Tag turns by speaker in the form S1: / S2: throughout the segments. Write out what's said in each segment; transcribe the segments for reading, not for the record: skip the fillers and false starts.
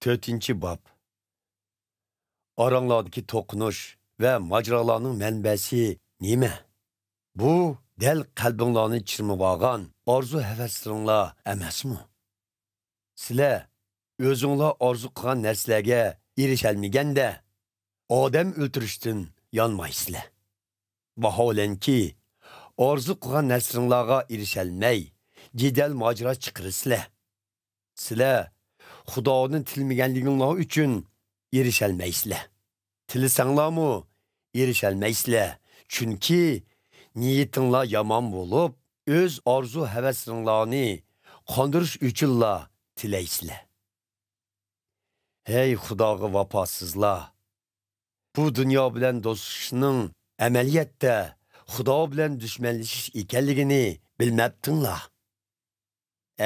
S1: 4-chi bob. Oranglardagi to'qinish va majralarning manbasi nima? Bu del qalbinglarni chirmib olgan orzu havaslaringlar emasmi? Sizlar o'zinglar orzu qilgan narsalarga erisholmaganda odam o'ltirishdan yonmaysizlar. Vaholanki, orzu qilgan narsalarga erisholmay, jidal mojaro chiqarsizlar. Sizlar Xudoning tilmaganliginglar uchun erisholmaysizlar. Tilisanglarmi erisholmaysizlar. Chunki niyatinglar yomon bo'lib, o'z orzu havaslaringlarni qondirish uchunla tilaysizlar. Hey Xudoga vafosizlar! Bu dunyo bilan do'stlikning amaliyotda Xudo bilan dushmanlashish ekanligini bilmabdinglar.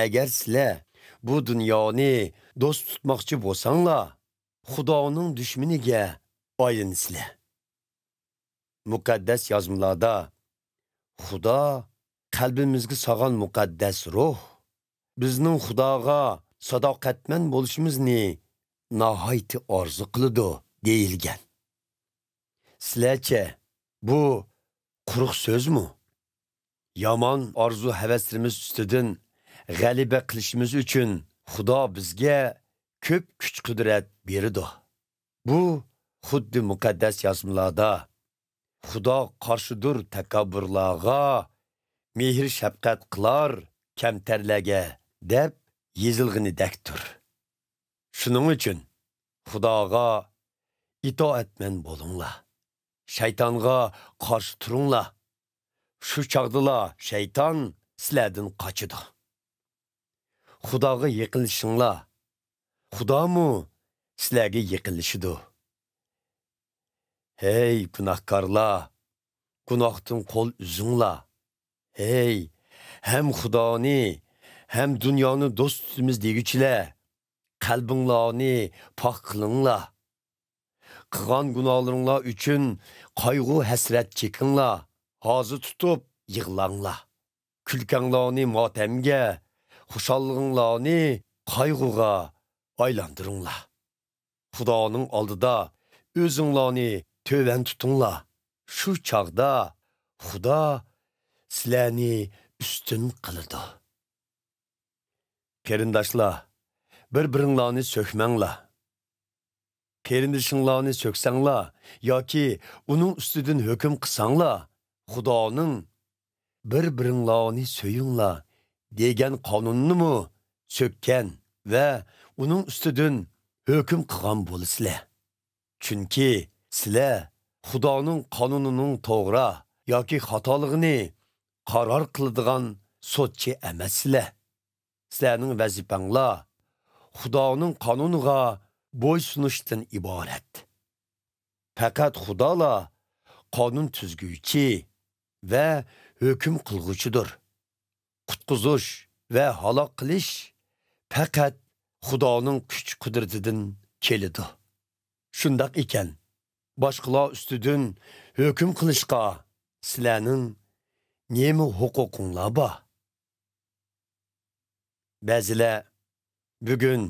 S1: Agar sizlar bu dunyoni do'st tutmoqchi bo'lsanglar, Xudoning dushmaniga aylansizlar. Muqaddas yozmalarda Xudo qalbimizga solgan muqaddas ruh bizning Xudoga sadoqatmand bo'lishimizni nihoyat orzu qiladi deyilgan. Sizlarcha bu quruq so'zmi? Yomon orzu havaslarimiz ustidan g'alaba qilishimiz uchun Xudo bizga ko'p kuch-qudrat berdi. Bu xuddi muqaddas yozmalarda Xudo qarshidir takabburlarga, mehr shafqat qilar kamtarlarga deb yezilganidekdir. Shuning uchun Xudoga itoatmand bo'linglar. Shaytonga qarshi turinglar. Shu chaqdala shayton sizlardan qochadi. Xudoga yiqilishinglar. Xudomu sizlarga yiqilishidi. Hey gunohkorlar, gunohdan qo'l uzinglar. Hey, hem Xudoni, hem dunyoni do'st tutamiz deguchilar, qalbinglarni pok qilinglar. Qilgan gunohlaringlar uchun qayg'u hasrat chekinglar. Hozir tutib yig'langlar. Kulkanglarni motamga, xushallig'inglarni qayg'uga aylantiringlar. Xudoning oldida o'zinglarni töven tutinglar. Shu chaqda Xudo sizlarni ustun qiladi. Qarindoshlar, bir-biringlarni so'kmanglar. Qarindishinglarni so'ksanglar yoki uning ustidan hukm qilsanglar, Xudoning bir-biringlarni so'yinglar degan qonunni so'kkan va uning ustidan hukm qilgan bo'lasizlar. Chunki sizlar Xudoning qonunining to'g'ri yoki xatoligini qaror qiladigan sotchi emassizlar. Sizlarning vazifanglar Xudoning qonuniga bo'ysunishdan iborat. Faqat Xudola qonun tuzguvchi va hukm qilguvchidir. Qutqizish va halok qilish faqat Xudoning kuch-qudratidan keladi. Shundoq ekan, boshqalar ustidan hukm qilishga sizlarning nima huquqinglar bor? Ba'zilar bugun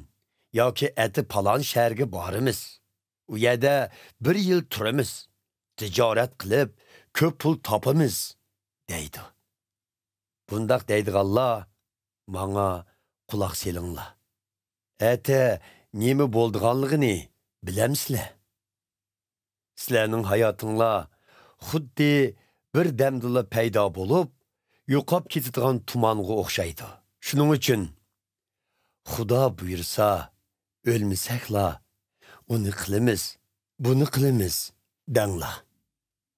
S1: yoki ati palon shaharga boramiz. U yerda 1 yil turamiz. Tijorat qilib, ko'p pul topamiz deydi. Bundaq deydiganlar menga quloq selinglar. Ati nima bo'ldiganligini bilamsizlar? Sizlarning hayotinglar xuddi bir damdila paydo bo'lib, yo'qolib ketadigan tumonga o'xshaydi. Shuning uchun Xudo buyursa, o'lmasakla, uni qilamiz, buni qilamiz danglar.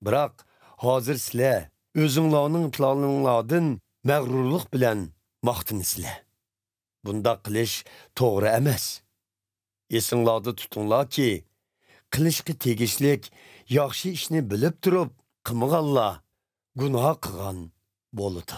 S1: Biroq hozir sizlar o'zinglarning planlaringlardan mag'rurlik bilan maqtansizlar. Bunda qilish to'g'ri emas. Esinglarda tutinglarki, qilishga tegishlik yaxshi ishni bilib turib qilmaganlar gunoh qilgan bo'ladi.